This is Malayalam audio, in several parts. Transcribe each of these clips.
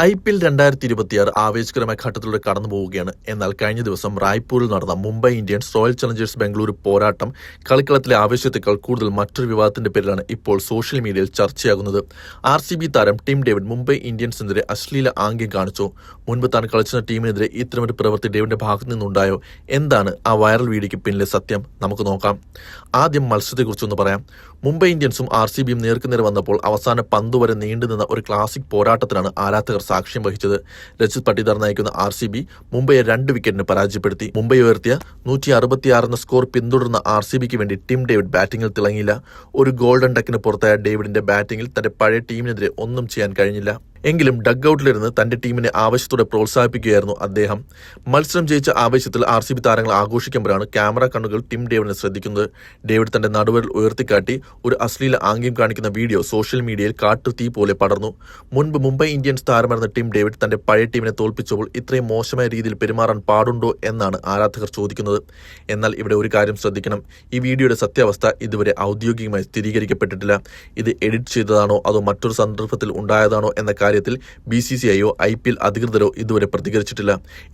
IPL 2026 ആവേശകരമായ ഘട്ടത്തിലൂടെ കടന്നു പോവുകയാണ്. എന്നാൽ കഴിഞ്ഞ ദിവസം റായ്പൂരിൽ നടന്ന Mumbai Indians royal Challengers Bengaluru പോരാട്ടം കളിക്കളത്തിലെ ആവേശത്തെക്കാൾ കൂടുതൽ മറ്റൊരു വിവാദത്തിന്റെ പേരിലാണ് ഇപ്പോൾ സോഷ്യൽ മീഡിയയിൽ ചർച്ചയാകുന്നത്. RCB താരം ടിം ഡേവിഡ് മുംബൈ ഇന്ത്യൻസിനെതിരെ അശ്ലീല ആംഗ്യം കാണിച്ചു. മുൻപ് താൻ കളിച്ചിരുന്ന ടീമിനെതിരെ ഇത്തരമൊരു പ്രവൃത്തി ഡേവിഡിന്റെ ഭാഗത്തു നിന്നുണ്ടായോ? എന്താണ് ആ വൈറൽ വീഡിയോയ്ക്ക് പിന്നിലെ സത്യം? നമുക്ക് നോക്കാം. ആദ്യം മത്സരത്തെക്കുറിച്ചൊന്ന് പറയാം. മുംബൈ ഇന്ത്യൻസും RCBയും നേർക്കുനേർ വന്നപ്പോൾ അവസാന പന്ത് വരെ നീണ്ടുനിന്ന ഒരു ക്ലാസിക് പോരാട്ടത്തിലാണ് ആരാധകർ സാക്ഷ്യം വഹിച്ചത്. രജിത് പട്ടിദാർ നയിക്കുന്ന RCB മുംബൈയെ 2 വിക്കറ്റിന് പരാജയപ്പെടുത്തി. മുംബൈ ഉയർത്തിയ 166 എന്ന സ്കോർ പിന്തുടർന്ന RCBക്ക് വേണ്ടി ടിം ഡേവിഡ് ബാറ്റിംഗിൽ തിളങ്ങിയില്ല. ഒരു ഗോൾഡൻ ഡക്കിന് പുറത്തായ ഡേവിഡിന്റെ ബാറ്റിംഗിൽ തന്റെ പഴയ ടീമിനെതിരെ ഒന്നും ചെയ്യാൻ കഴിഞ്ഞില്ല. എങ്കിലും ഡഗ് ഔട്ടിലിരുന്ന് തന്റെ ടീമിനെ ആവേശത്തോടെ പ്രോത്സാഹിപ്പിക്കുകയായിരുന്നു അദ്ദേഹം. മത്സരം ജയിച്ച ആവേശത്തിൽ RCB താരങ്ങൾ ആഘോഷിക്കുമ്പോഴാണ് ക്യാമറ കണ്ണുകൾ ടിം ഡേവിഡിനെ ശ്രദ്ധിക്കുന്നത്. ഡേവിഡ് തന്റെ നടുവിരൽ ഉയർത്തിക്കാട്ടി ഒരു അശ്ലീല ആംഗ്യം കാണിക്കുന്ന വീഡിയോ സോഷ്യൽ മീഡിയയിൽ കാട്ടുതീ പോലെ പടർന്നു. മുൻപ് മുംബൈ ഇന്ത്യൻസ് താരമായിരുന്ന ടിം ഡേവിഡ് തന്റെ പഴയ ടീമിനെ തോൽപ്പിച്ചപ്പോൾ ഇത്രയും മോശമായ രീതിയിൽ പെരുമാറാൻ പാടുണ്ടോ എന്നാണ് ആരാധകർ ചോദിക്കുന്നത്. എന്നാൽ ഇവിടെ ഒരു കാര്യം ശ്രദ്ധിക്കണം. ഈ വീഡിയോയുടെ സത്യാവസ്ഥ ഇതുവരെ ഔദ്യോഗികമായി സ്ഥിരീകരിക്കപ്പെട്ടിട്ടില്ല. ഇത് എഡിറ്റ് ചെയ്തതാണോ അതോ മറ്റൊരു സന്ദർഭത്തിൽ ഉണ്ടായതാണോ എന്ന കാര്യത്തിൽ BCCIയോ IPL അധികൃതരോ ഇതുവരെ പ്രതികരിച്ചിട്ടില്ല.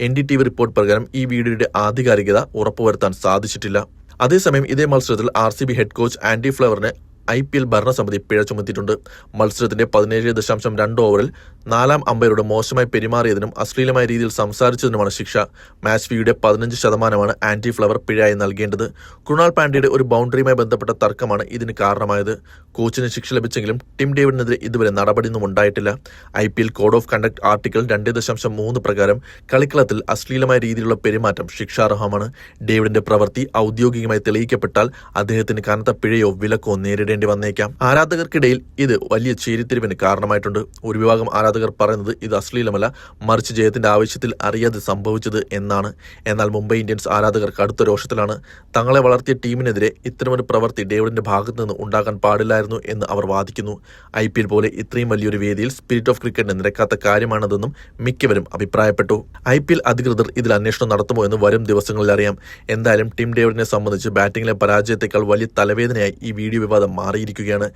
NDTV റിപ്പോർട്ട് പ്രകാരം ഈ വീഡിയോയുടെ ആധികാരികത ഉറപ്പുവരുത്താൻ സാധിച്ചിട്ടില്ല. അതേസമയം ഇതേ മത്സരത്തിൽ RCB ഹെഡ് കോച്ച് ആൻഡി ഫ്ലവറിന് IPL ഭരണസമിതി പിഴ ചുമത്തിയിട്ടുണ്ട്. മത്സരത്തിന്റെ 17.2 ഓവറിൽ 4ാം അമ്പയറുടെ മോശമായി പെരുമാറിയതിനും അശ്ലീലമായ രീതിയിൽ സംസാരിച്ചതിനുമാണ് ശിക്ഷ. മാച്ച് ഫീയുടെ 15% ആന്റി ഫ്ലവർ പിഴയായി നൽകേണ്ടത്. കൃണാൽ പാണ്ഡ്യയുടെ ഒരു ബൗണ്ടറിയുമായി ബന്ധപ്പെട്ട തർക്കമാണ് ഇതിന് കാരണമായത്. കോച്ചിന് ശിക്ഷ ലഭിച്ചെങ്കിലും ടിം ഡേവിഡിനെതിരെ ഇതുവരെ നടപടിയൊന്നും ഉണ്ടായിട്ടില്ല. IPL code of conduct article 2.3 പ്രകാരം കളിക്കളത്തിൽ അശ്ലീലമായ രീതിയിലുള്ള പെരുമാറ്റം ശിക്ഷാർഹമാണ്. ഡേവിഡിന്റെ പ്രവൃത്തി ഔദ്യോഗികമായി തെളിയിക്കപ്പെട്ടാൽ അദ്ദേഹത്തിന് കനത്ത പിഴയോ വിലക്കോ നേരിടേണ്ടി വന്നേക്കാം. ആരാധകർക്കിടയിൽ ഇത് വലിയ ചേരിത്തിരിവിന് കാരണമായിട്ടുണ്ട്. ഒരു വിഭാഗം ആരാധകർ പറയുന്നത് ഇത് അശ്ലീലമല്ല, മറിച്ച് ജയത്തിന്റെ ആവശ്യത്തിൽ അറിയാതെ സംഭവിച്ചത് എന്നാണ്. എന്നാൽ മുംബൈ ഇന്ത്യൻസ് ആരാധകർ കടുത്ത രോഷത്തിലാണ്. തങ്ങളെ വളർത്തിയ ടീമിനെതിരെ ഇത്തരമൊരു പ്രവൃത്തി ഡേവിഡിന്റെ ഭാഗത്തു നിന്ന് ഉണ്ടാകാൻ പാടില്ലായിരുന്നു എന്ന് അവർ വാദിക്കുന്നു. IPL പോലെ ഇത്രയും വലിയൊരു വേദിയിൽ സ്പിരിറ്റ് ഓഫ് ക്രിക്കറ്റിന് നിരക്കാത്ത കാര്യമാണതെന്നും മിക്കവരും അഭിപ്രായപ്പെട്ടു. IPL അധികൃതർ ഇതിൽ അന്വേഷണം നടത്തുമോ എന്ന് വരും ദിവസങ്ങളിൽ അറിയാം. എന്തായാലും ടിം ഡേവിഡിനെ സംബന്ധിച്ച് ബാറ്റിംഗിലെ പരാജയത്തെക്കാൾ വലിയ തലവേദനയായി ഈ വീഡിയോ വിവാദം മാറിയിരിക്കുകയാണ്.